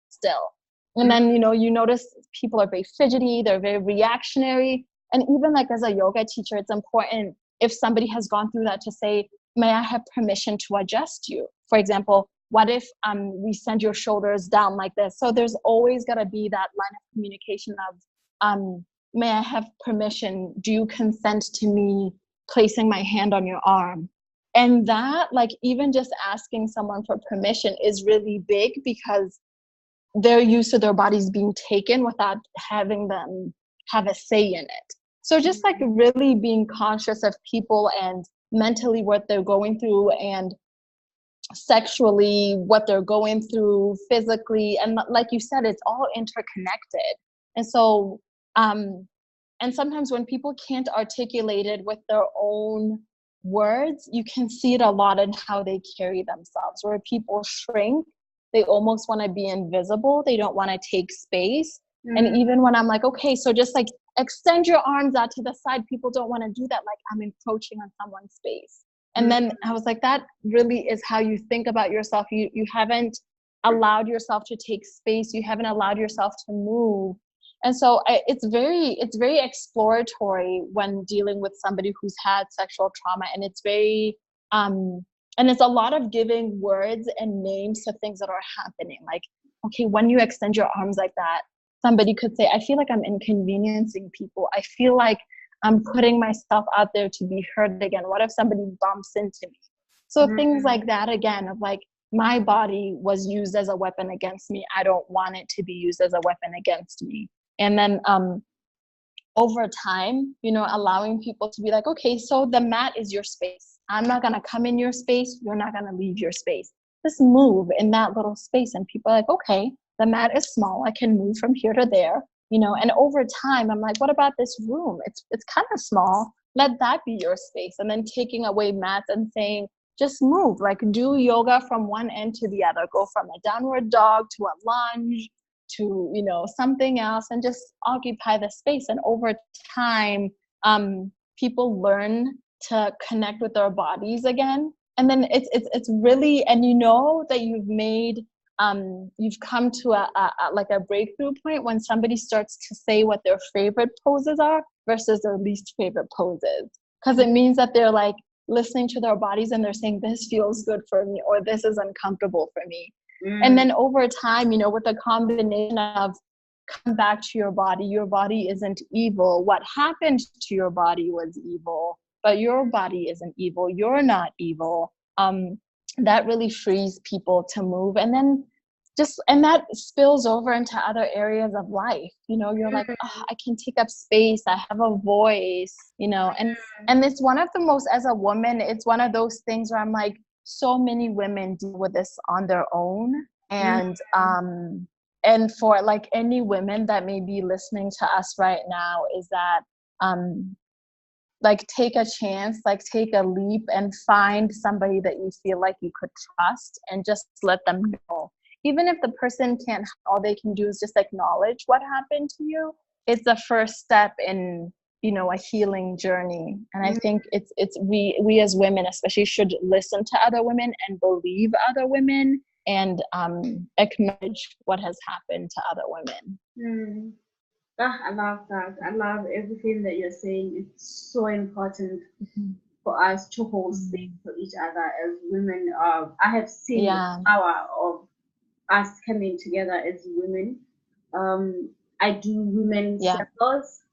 still. And then, you notice people are very fidgety, they're very reactionary. And even like as a yoga teacher, it's important if somebody has gone through that to say, may I have permission to adjust you? For example, what if we send your shoulders down like this? So there's always got to be that line of communication of, may I have permission? Do you consent to me placing my hand on your arm? And that, like, even just asking someone for permission is really big because they're used to their bodies being taken without having them have a say in it. So just like really being conscious of people and mentally what they're going through, and sexually what they're going through, physically, and like you said, it's all interconnected. And so and sometimes when people can't articulate it with their own words, you can see it a lot in how they carry themselves, where people shrink. They almost want to be invisible. They don't want to take space. And even when I'm like, okay, so just like extend your arms out to the side, people don't want to do that. Like I'm encroaching on someone's space. And then I was like, that really is how you think about yourself. You haven't allowed yourself to take space. You haven't allowed yourself to move. And so it's very exploratory when dealing with somebody who's had sexual trauma. And it's very, and it's a lot of giving words and names to things that are happening. Like, okay, when you extend your arms like that, somebody could say, I feel like I'm inconveniencing people. I feel like I'm putting myself out there to be heard again. What if somebody bumps into me? So things like that, again, of like, my body was used as a weapon against me. I don't want it to be used as a weapon against me. And then over time, you know, allowing people to be like, okay, so the mat is your space. I'm not going to come in your space. You're not going to leave your space. Just move in that little space. And people are like, okay, the mat is small. I can move from here to there, you know. And over time, I'm like, what about this room? It's kind of small. Let that be your space. And then taking away mats and saying, just move, like do yoga from one end to the other. Go from a downward dog to a lunge to, you know, something else, and just occupy the space. And over time, people learn to connect with their bodies again. And then it's really, and you know that you've come to a like a breakthrough point when somebody starts to say what their favorite poses are versus their least favorite poses, because it means that they're like listening to their bodies and they're saying, this feels good for me, or this is uncomfortable for me. And then over time, you know, with a combination of come back to your body isn't evil. What happened to your body was evil, but your body isn't evil. You're not evil. That really frees people to move. And then and that spills over into other areas of life. You know, you're like, oh, I can take up space. I have a voice, you know, and it's one of the most, as a woman, it's one of those things where I'm like, so many women deal with this on their own. And for like any women that may be listening to us right now, is that like take a chance, like take a leap and find somebody that you feel like you could trust and just let them know. Even if the person can't, all they can do is just acknowledge what happened to you. It's the first step in, you know, a healing journey. And I think we as women especially should listen to other women and believe other women and acknowledge what has happened to other women. I love that. I love everything that you're saying. It's so important for us to hold space for each other as women. I have seen the power of us coming together as women. I do women circles,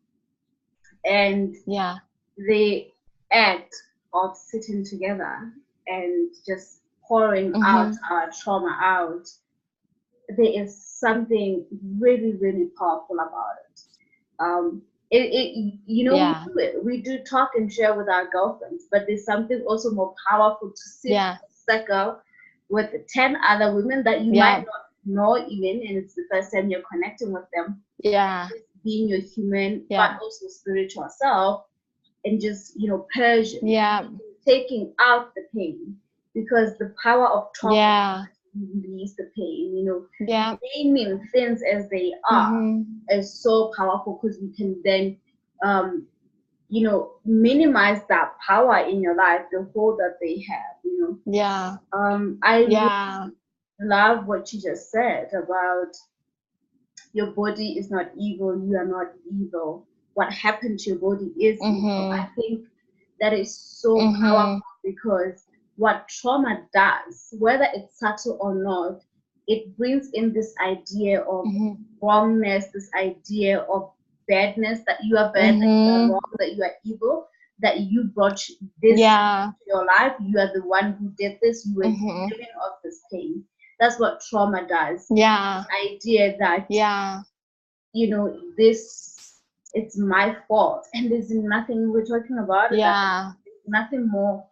and the act of sitting together and just pouring out our trauma out, there is something really, really powerful about it. You know, we do talk and share with our girlfriends, but there's something also more powerful to sit in a circle with 10 other women that you might not know even, and it's the first time you're connecting with them. Being your human, but also spiritual self, and just, you know, purging, taking out the pain, because the power of trauma release the pain, you know, naming things as they are is so powerful, because you can then you know, minimize that power in your life, the hold that they have, you know. I really love what you just said about your body is not evil, you are not evil. What happened to your body is evil. I think that is so powerful, because what trauma does, whether it's subtle or not, it brings in this idea of wrongness, this idea of badness, that you are bad, that you are wrong, that you are evil, that you brought this to your life, you are the one who did this, you were giving of this pain. That's what trauma does. The idea that, you know, this, it's my fault, and there's nothing we're talking about. There's nothing more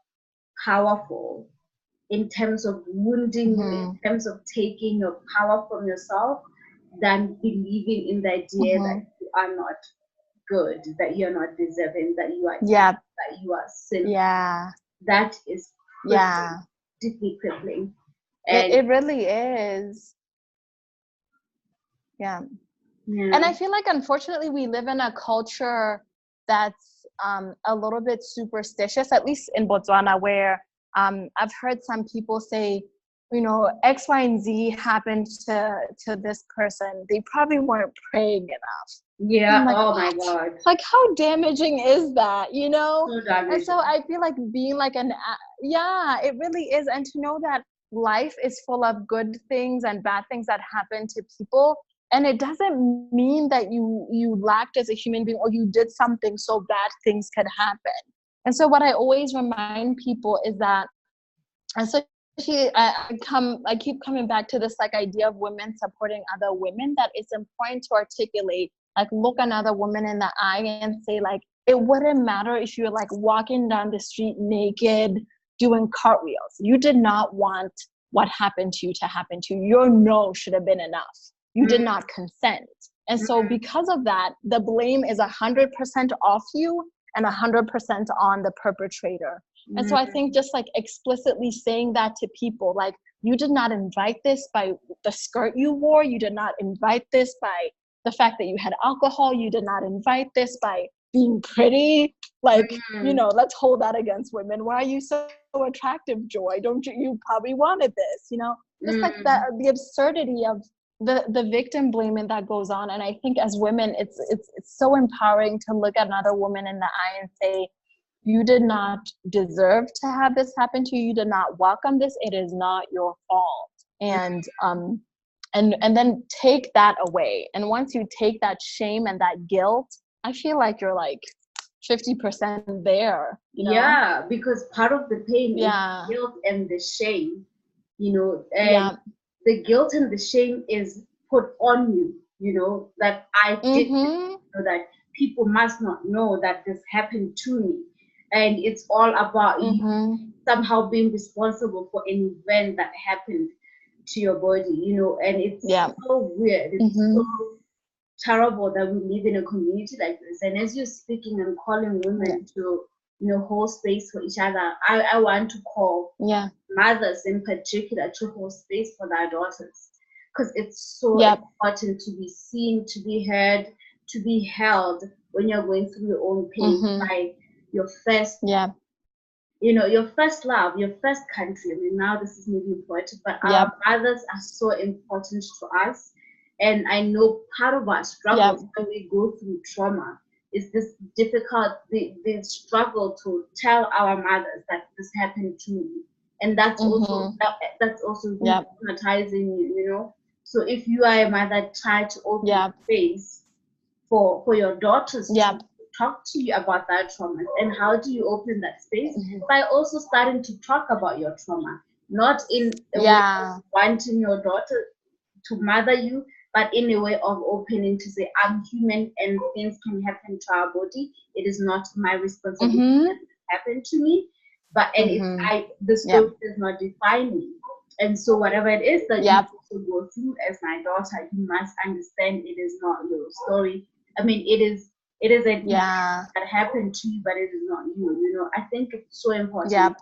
powerful in terms of wounding you, in terms of taking your power from yourself, than believing in the idea that you are not good, that you're not deserving, that you are Yeah. that you are sinful. Yeah. That is Yeah. deeply crippling. It really is. Yeah. And I feel like, unfortunately, we live in a culture that's a little bit superstitious, at least in Botswana, where I've heard some people say, you know, X, Y, and Z happened to this person. They probably weren't praying enough. Yeah. Like, oh what? my God. Like, how damaging is that, you know? So damaging. And so I feel like being like yeah, it really is. And to know that life is full of good things and bad things that happen to people. And it doesn't mean that you lacked as a human being or you did something so bad things could happen. And so what I always remind people is that, especially I keep coming back to this like idea of women supporting other women, that it's important to articulate, like look another woman in the eye and say, like, it wouldn't matter if you're like walking down the street naked doing cartwheels. You did not want what happened to you to happen to you. Your no should have been enough. You did not consent. And so because of that, the blame is 100% off you and 100% on the perpetrator. And so I think just like explicitly saying that to people, like, you did not invite this by the skirt you wore. You did not invite this by the fact that you had alcohol. You did not invite this by being pretty. Like, you know, let's hold that against women. Why are you so attractive, Joy? Don't you probably wanted this, you know? Just like that, the absurdity of the victim blaming that goes on. And I think as women, it's so empowering to look at another woman in the eye and say, you did not deserve to have this happen to you. You did not welcome this. It is not your fault. And then take that away. And once you take that shame and that guilt, I feel like you're like 50% there, you know? Yeah, because part of the pain is the guilt and the shame, you know, and the guilt and the shame is put on you, you know, that I did this, so that people must not know that this happened to me. And it's all about you somehow being responsible for an event that happened to your body, you know, and it's so weird. It's so terrible that we live in a community like this. And as you're speaking and calling women to, you know, hold space for each other, I want to call mothers in particular to hold space for their daughters, because it's so important to be seen, to be heard, to be held when you're going through your own pain. Like your first, you know, your first love, your first country. I mean, now this is maybe important, but our mothers are so important to us. And I know part of our struggles when we go through trauma is this difficult, the struggle to tell our mothers that this happened to me. And that's also traumatizing you, you know. So if you are a mother, try to open space for your daughters to talk to you about that trauma. And how do you open that space? By also starting to talk about your trauma, not in a way of wanting your daughter to mother you, but in a way of opening to say, I'm human and things can happen to our body. It is not my responsibility that it happened to me, but the story does not define me. And so whatever it is that you also go through as my daughter, you must understand it is not your story. I mean, it is an event that happened to you, but it is not you. You know, I think it's so important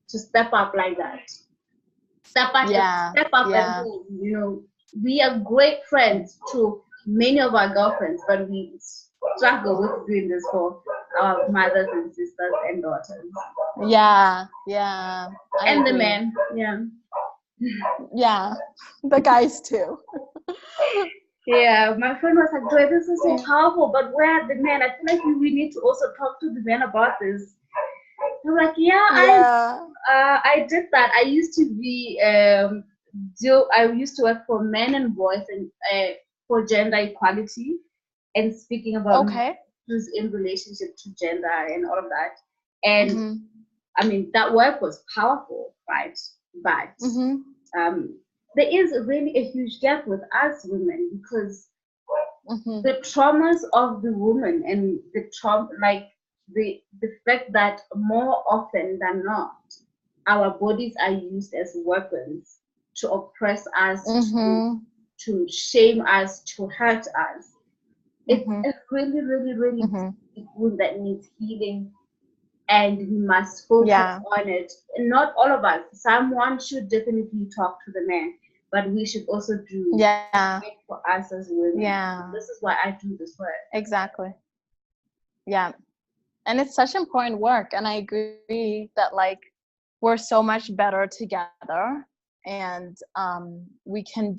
to step up like that. Step up and move. You know, we are great friends to many of our girlfriends, but we struggle with doing this for our mothers and sisters and daughters. And the men, the guys too. My friend was like, Joy, this is so powerful, but where are the men? I feel like we need to also talk to the men about this. I'm like, I did that. I used to be I used to work for men and boys and for gender equality and speaking about who's in relationship to gender and all of that. And I mean, that work was powerful, right? But there is really a huge gap with us women, because the traumas of the woman and the trauma, like the fact that more often than not, our bodies are used as weapons to oppress us, to shame us, to hurt us. It's a really, really, really deep wound that needs healing, and we must focus on it. And not all of us. Someone should definitely talk to the man, but we should also do it for us as women. Yeah. This is why I do this work. Exactly. Yeah. And it's such important work. And I agree that like we're so much better together, and we can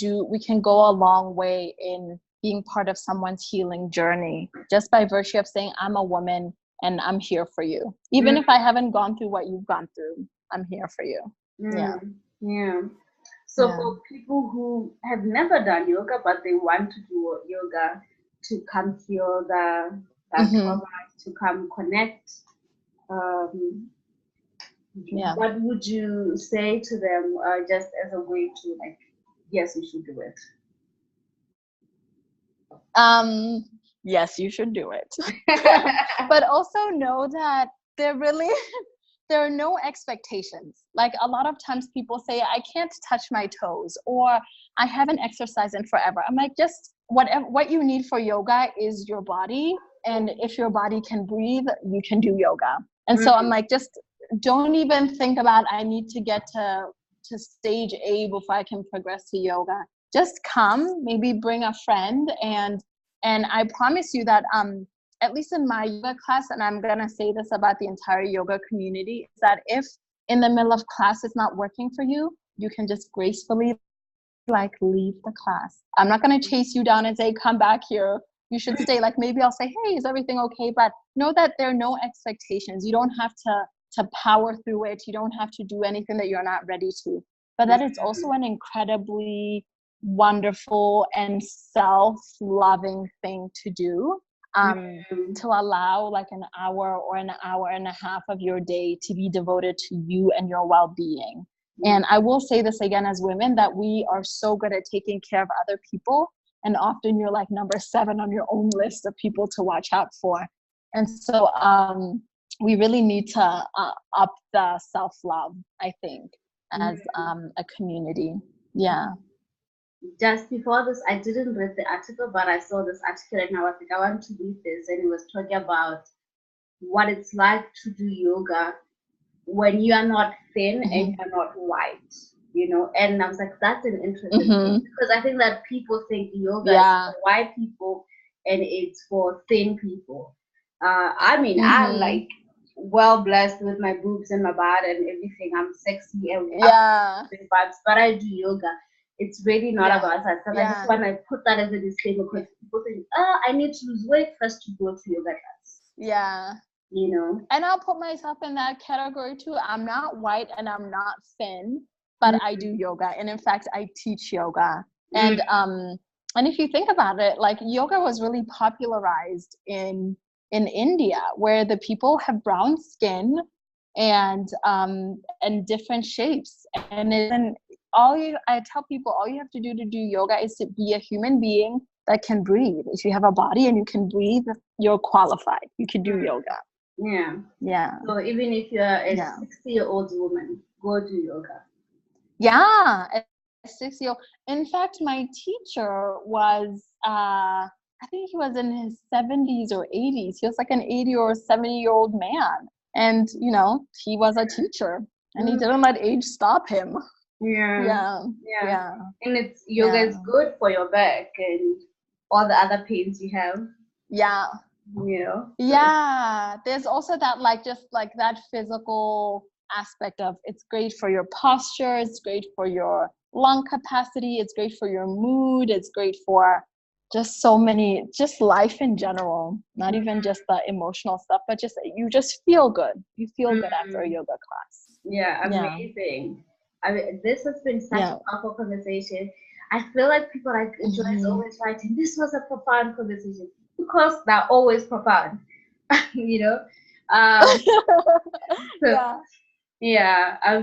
go a long way in being part of someone's healing journey just by virtue of saying, I'm a woman and I'm here for you. Even if I haven't gone through what you've gone through, I'm here for you. Yeah. So for people who have never done yoga, but they want to do yoga to come heal the trauma, to come connect, what would you say to them just as a way to like, yes, you should do it? Yes, you should do it. But also know that there are no expectations. Like a lot of times people say, I can't touch my toes, or I haven't exercised in forever. I'm like, just what you need for yoga is your body. And if your body can breathe, you can do yoga. And so I'm like, just don't even think about, I need to get to stage A before I can progress to yoga. Just come, maybe bring a friend, and I promise you that at least in my yoga class, and I'm gonna say this about the entire yoga community, is that if in the middle of class it's not working for you, you can just gracefully like leave the class. I'm not gonna chase you down and say, come back here, you should stay. Like maybe I'll say, hey, is everything okay? But know that there are no expectations. You don't have to power through it. You don't have to do anything that you're not ready to. But that it's also an incredibly wonderful and self-loving thing to do, to allow like an hour or an hour and a half of your day to be devoted to you and your well-being. And I will say this again, as women, that we are so good at taking care of other people, and often you're like number 7 on your own list of people to watch out for. And so we really need to up the self-love, I think, as a community. Yeah. Just before this, I didn't read the article, but I saw this article and I was like, I want to read this. And it was talking about what it's like to do yoga when you are not thin and you're not white, you know. And I was like, that's an interesting thing, because I think that people think yoga is for white people and it's for thin people. I mean, I'm like well blessed with my boobs and my butt and everything. I'm sexy and but I do yoga. It's really not about that. So I just want to put that as a disclaimer, because people think, oh, I need to lose weight first to go to yoga class. Yeah. You know. And I'll put myself in that category too. I'm not white and I'm not thin, but I do yoga. And in fact, I teach yoga. And if you think about it, like yoga was really popularized in India, where the people have brown skin and different shapes. And I tell people, all you have to do yoga is to be a human being that can breathe. If you have a body and you can breathe, you're qualified. You can do yoga. Yeah. So even if you're a 60-year-old woman, go do yoga. Yeah, a 60-year-old. In fact, my teacher was, I think he was in his 70s or 80s. He was like an 80 or 70-year-old man. And, you know, he was a teacher and he didn't let age stop him. Yeah. And it's yoga is good for your back and all the other pains you have. Yeah. You know. Yeah. There's also that just that physical aspect of, it's great for your posture, it's great for your lung capacity, it's great for your mood, it's great for just so many, just life in general, not even just the emotional stuff, but just you just feel good. You feel good after a yoga class. Yeah, amazing. I mean, this has been such a powerful conversation. I feel like people like Joy is always writing, this was a profound conversation, because they're always profound. You know. I'm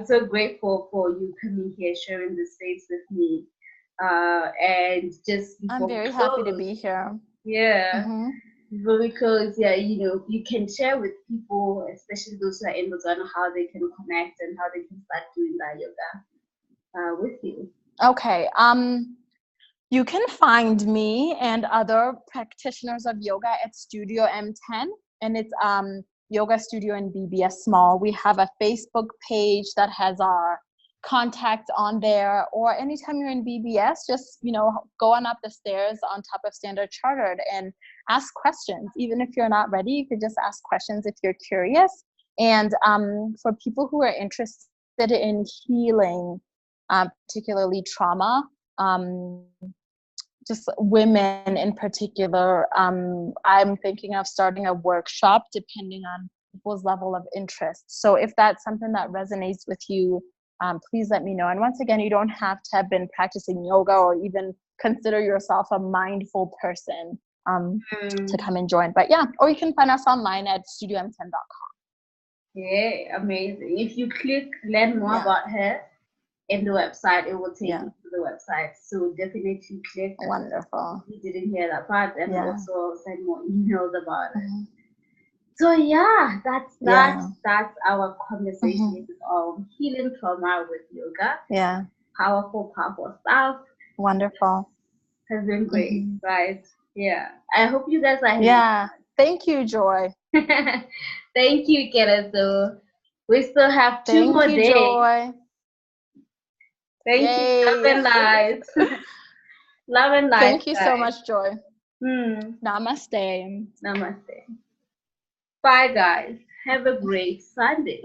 so grateful for you coming here, sharing the space with me. And just I'm very happy to be here. Before we close, you know, you can share with people, especially those who are in Botswana, how they can connect and how they can start doing that yoga with you. Okay. You can find me and other practitioners of yoga at Studio M10, and it's yoga studio in BBS Mall. We have a Facebook page that has our contact on there, or anytime you're in BBS, just go on up the stairs on top of Standard Chartered and ask questions. Even if you're not ready, you could just ask questions if you're curious. And for people who are interested in healing, particularly trauma, just women in particular, I'm thinking of starting a workshop depending on people's level of interest. So if that's something that resonates with you, please let me know. And once again, you don't have to have been practicing yoga or even consider yourself a mindful person to come and join. But yeah, or you can find us online at studiom10.com. Yeah, amazing. If you click learn more about her in the website, it will take you to the website. So definitely click. Wonderful. You didn't hear that part, and also send more emails about it. So that's our conversation on healing trauma with yoga. Yeah. Powerful stuff. Wonderful. Has been great, right? Yeah. I hope you guys are having fun. Thank you, Joy. Thank you, Keletso. We still have two more days. Joy. Thank you. Love and light. Love and light. Thank you so much, Joy. Namaste. Namaste. Bye, guys. Have a great Sunday.